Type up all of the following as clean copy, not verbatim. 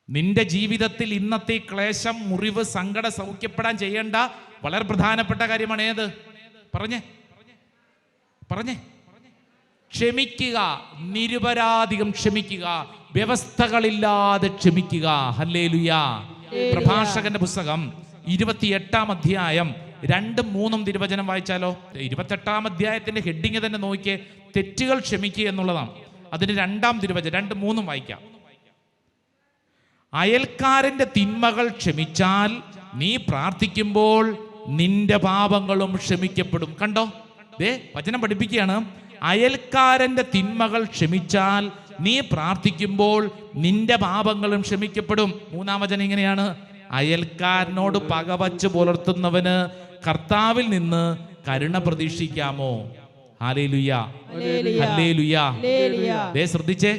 നിന്റെ ജീവിതത്തിൽ ഇന്നത്തെ ക്ലേശം, മുറിവ്, സങ്കടം സൗഖ്യപ്പെടാൻ ചെയ്യേണ്ട വളരെ പ്രധാനപ്പെട്ട കാര്യമാണ് ഏത്? പറഞ്ഞേ. ക്ഷമിക്കുക. നിരപരാധികം ക്ഷമിക്കുക, വ്യവസ്ഥകളില്ലാതെ ക്ഷമിക്കുക. ഹല്ലേലൂയാ. പ്രഭാഷകന്റെ പുസ്തകം 28-ാം അധ്യായം 2-3 തിരുവചനം വായിച്ചാലോ? 28-ാം അധ്യായത്തിന്റെ ഹെഡിങ് തന്നെ നോക്കിയേ, തെറ്റുകൾ ക്ഷമിക്കുക എന്നുള്ളതാണ്. അതിന് 2-ാം തിരുവചനം 2-3 വായിക്കാം. അയൽക്കാരന്റെ തിന്മകൾ ക്ഷമിച്ചാൽ നീ പ്രാർത്ഥിക്കുമ്പോൾ നിന്റെ പാപങ്ങളും ക്ഷമിക്കപ്പെടും. കണ്ടോ, വചനം പഠിപ്പിക്കുകയാണ്. അയൽക്കാരന്റെ തിന്മകൾ ക്ഷമിച്ചാൽ നീ പ്രാർത്ഥിക്കുമ്പോൾ നിന്റെ പാപങ്ങളും ക്ഷമിക്കപ്പെടും. 3-ാം വചനം ഇങ്ങനെയാണ്: അയൽക്കാരനോട് പകവച്ച് പുലർത്തുന്നവന് കർത്താവിൽ നിന്ന് കരുണ പ്രതീക്ഷിക്കാമോ? ഹല്ലേലൂയാ, ഹല്ലേലൂയാ. ശ്രദ്ധിച്ചേ,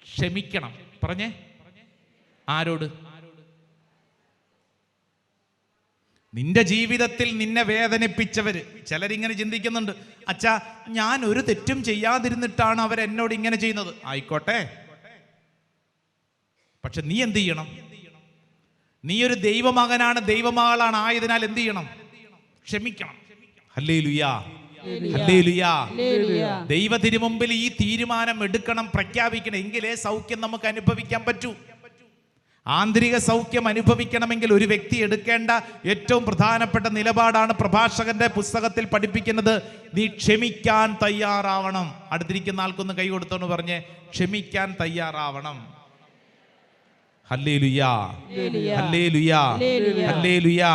ക്ഷമിക്കണം. പറഞ്ഞേ, ആരോട്? നിന്റെ ജീവിതത്തിൽ നിന്നെ വേദനിപ്പിച്ചവര്. ചിലരിങ്ങനെ ചിന്തിക്കുന്നുണ്ട്, അച്ഛാ ഞാൻ ഒരു തെറ്റും ചെയ്യാതിരുന്നിട്ടാണ് അവരെന്നോട് ഇങ്ങനെ ചെയ്യുന്നത്. ആയിക്കോട്ടെ, പക്ഷെ നീ എന്ത് ചെയ്യണം? നീ ഒരു ദൈവമകനാണ്, ദൈവമകളാണ് ആയതിനാൽ എന്ത് ചെയ്യണം? ക്ഷമിക്കണം. ഹല്ലേലൂയാ, ഹല്ലേലൂയാ. ദൈവ തിരുമുമ്പിൽ ഈ തീരുമാനം എടുക്കണം, പ്രഖ്യാപിക്കണം. എങ്കിലേ സൗഖ്യം നമുക്ക് അനുഭവിക്കാൻ പറ്റൂ. ആന്തരിക സൗഖ്യം അനുഭവിക്കണമെങ്കിൽ ഒരു വ്യക്തി എടുക്കേണ്ട ഏറ്റവും പ്രധാനപ്പെട്ട നിലപാടാണ് പ്രഭാഷകന്റെ പുസ്തകത്തിൽ പഠിപ്പിക്കുന്നത്. നീ ക്ഷമിക്കാൻ തയ്യാറാവണം. അടുത്തിരിക്കുന്ന ആൾക്കൊന്ന് കൈ കൊടുത്തോന്ന് പറഞ്ഞ്, ക്ഷമിക്കാൻ തയ്യാറാവണം. ഹല്ലേലൂയാ, ഹല്ലേലൂയാ, ഹല്ലേലൂയാ.